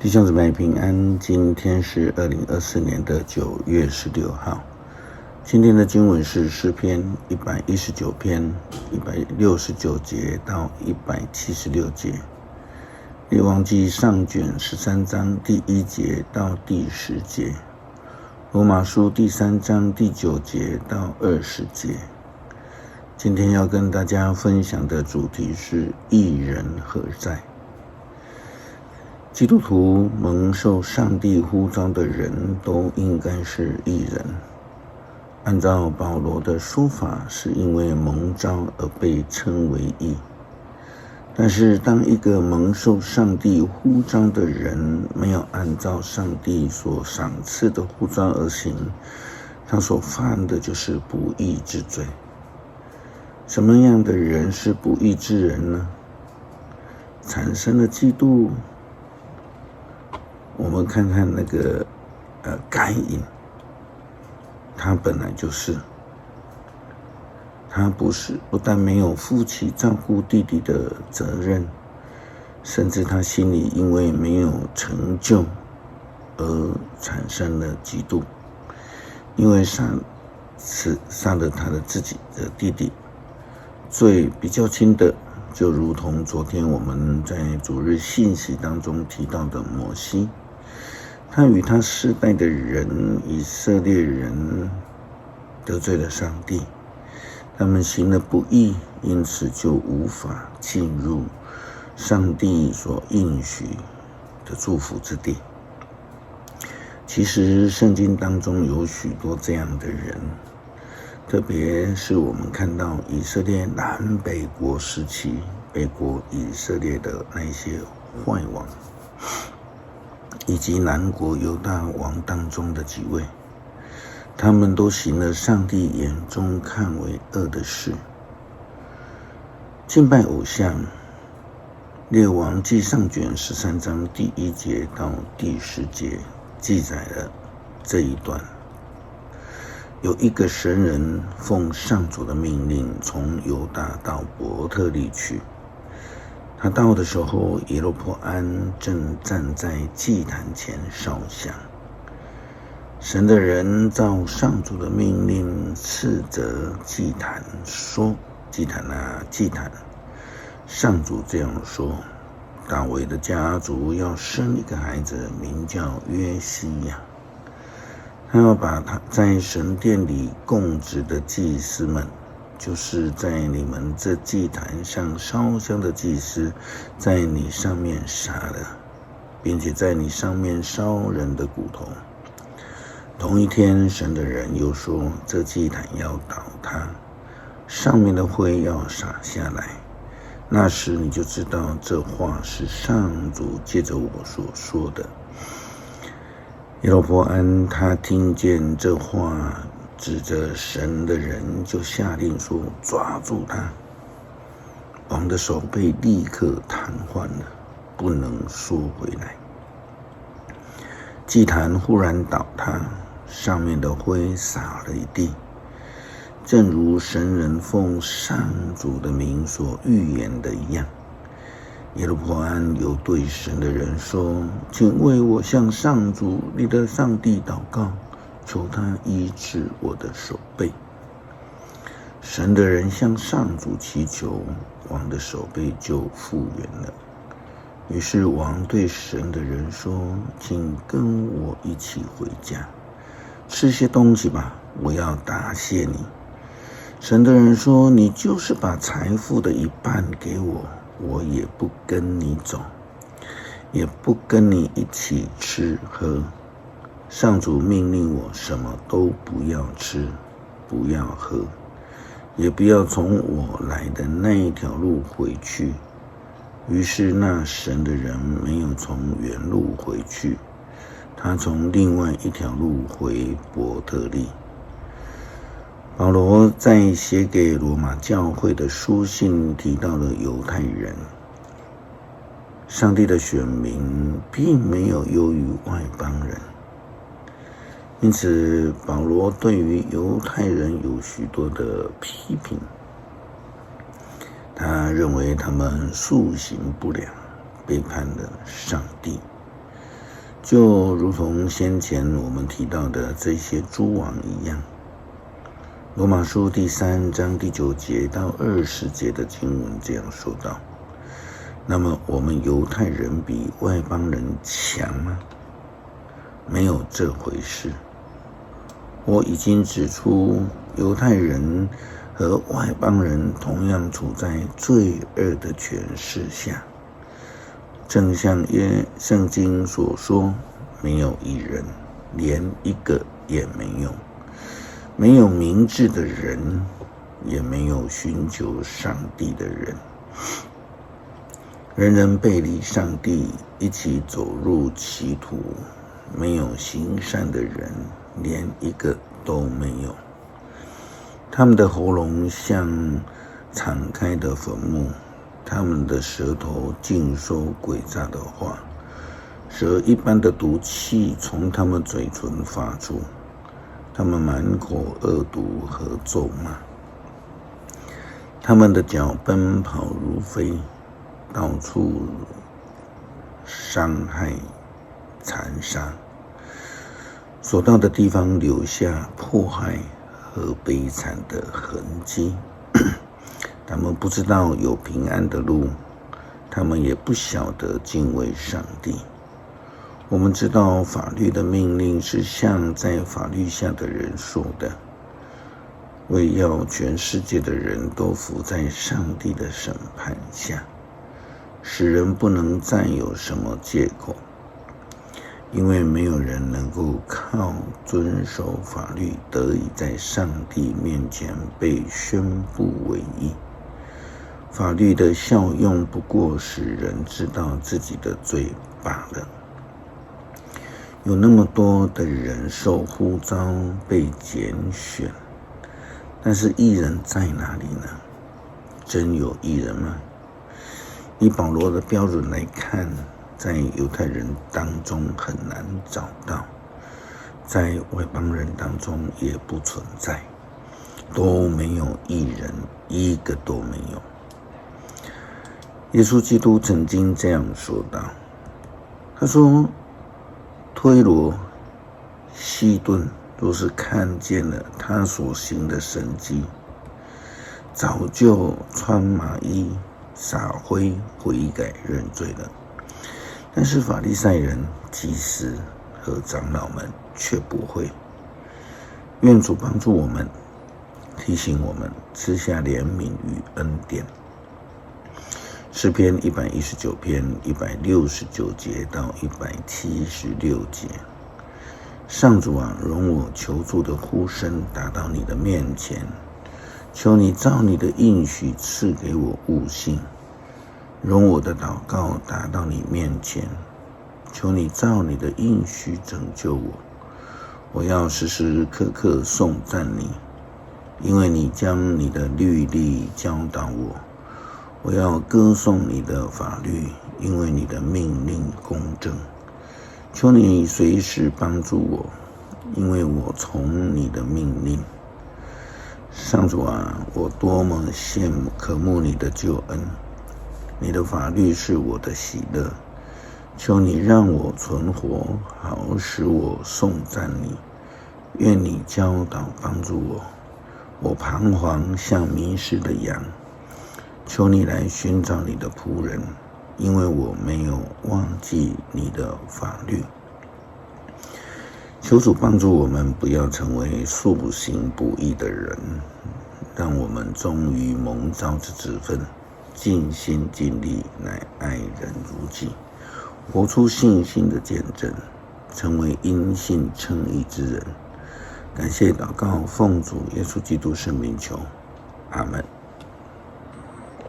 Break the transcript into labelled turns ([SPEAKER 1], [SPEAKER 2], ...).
[SPEAKER 1] 弟兄姊妹平安，今天是2024年9月16号。今天的经文是诗篇119篇169节到176节，列王纪上卷13章第1节到第10节，罗马书第3章第9节到20节。今天要跟大家分享的主题是义人何在。基督徒蒙受上帝呼召的人都应该是义人。按照保罗的说法，是因为蒙召而被称为义。但是当一个蒙受上帝呼召的人没有按照上帝所赏赐的呼召而行，他所犯的就是不义之罪。什么样的人是不义之人呢？产生了嫉妒。我们看看那个该隐，他本来就是，他不但没有负起照顾弟弟的责任，甚至他心里因为没有成就而产生了嫉妒，因为杀了他的自己的弟弟。罪比较轻的，就如同昨天我们在主日信息当中提到的摩西，他与他世代的人以色列人得罪了上帝，他们行了不义，因此就无法进入上帝所应许的祝福之地。其实圣经当中有许多这样的人，特别是我们看到以色列南北国时期北国以色列的那些坏王，以及南国犹大王当中的几位，他们都行了上帝眼中看为恶的事，敬拜偶像。列王纪上卷13章第1节到第10节记载了这一段。有一个神人奉上主的命令从犹大到伯特利去，他到的时候，耶罗波安正站在祭坛前烧香。神的人照上主的命令斥责祭坛，说：祭坛，上主这样说，大卫的家族要生一个孩子，名叫约西亚。他要把他在神殿里供职的祭司们，就是在你们这祭坛上烧香的祭司，在你上面杀了，并且在你上面烧人的骨头。同一天，神的人又说，这祭坛要倒塌，上面的灰要洒下来。那时你就知道这话是上主借着我所说的。耶罗波安他听见这话，指着神的人就下令说：抓住他！王的手被立刻瘫痪了，不能缩回来。祭坛忽然倒塌，上面的灰洒了一地，正如神人奉上主的名所预言的一样。耶罗波安又对神的人说：请为我向上主你的上帝祷告，求他医治我的手背。神的人向上主祈求，王的手背就复原了。于是王对神的人说：请跟我一起回家，吃些东西吧，我要答谢你。神的人说：你就是把财富的一半给我，我也不跟你走，也不跟你一起吃喝。上主命令我什么都不要吃，不要喝，也不要从我来的那一条路回去。于是那神的人没有从原路回去，他从另外一条路回伯特利。保罗在写给罗马教会的书信提到了犹太人，上帝的选民并没有优于外邦人，因此保罗对于犹太人有许多的批评。他认为他们素行不良，背叛了上帝，就如同先前我们提到的这些诸王一样。罗马书第3章第9节到20节的经文这样说道：那么我们犹太人比外邦人强吗？没有这回事。我已经指出，犹太人和外邦人同样处在罪恶的权势下，正像圣经所说，没有一人，连一个也没有。没有明智的人，也没有寻求上帝的人。人人背离上帝，一起走入歧途。没有行善的人，连一个都没有。他们的喉咙像敞开的坟墓，他们的舌头尽说诡诈的话，蛇一般的毒气从他们嘴唇发出。他们满口恶毒和咒骂，他们的脚奔跑如飞，到处伤害残杀，所到的地方留下迫害和悲惨的痕迹。他们不知道有平安的路，他们也不晓得敬畏上帝。我们知道法律的命令是向在法律下的人说的，为要全世界的人都服在上帝的审判下，使人不能再有什么借口，因为没有人能够靠遵守法律得以在上帝面前被宣布为义。法律的效用不过使人知道自己的罪罢了。有那么多的人受呼召被拣选，但是义人在哪里呢？真有义人吗？以保罗的标准来看，在犹太人当中很难找到，在外邦人当中也不存在，都没有义人，一个都没有。耶稣基督曾经这样说道，他说推罗、西顿都是看见了他所行的神迹，早就穿麻衣撒灰悔改认罪了。但是法利赛人、祭司和长老们却不会。愿主帮助我们，提醒我们赐下怜悯与恩典。诗篇119篇169节到176节。上主啊，容我求助的呼声达到你的面前，求你照你的应许赐给我悟性，容我的祷告达到你面前，求你照你的应许拯救我。我要时时刻刻颂赞你，因为你将你的律例教导我。我要歌颂你的法律，因为你的命令公正。求你随时帮助我，因为我从你的命令。上主啊，我多么羡慕渴慕你的救恩，你的法律是我的喜乐。求你让我存活，好使我颂赞你。愿你教导帮助我，我彷徨像迷失的羊。求你来寻找你的仆人，因为我没有忘记你的法律。求主帮助我们，不要成为素行不义的人，让我们忠于蒙召之职分，尽心尽力来爱人如己，活出信心的见证，成为因信称义之人。感谢祷告，奉主耶稣基督圣名求，阿们。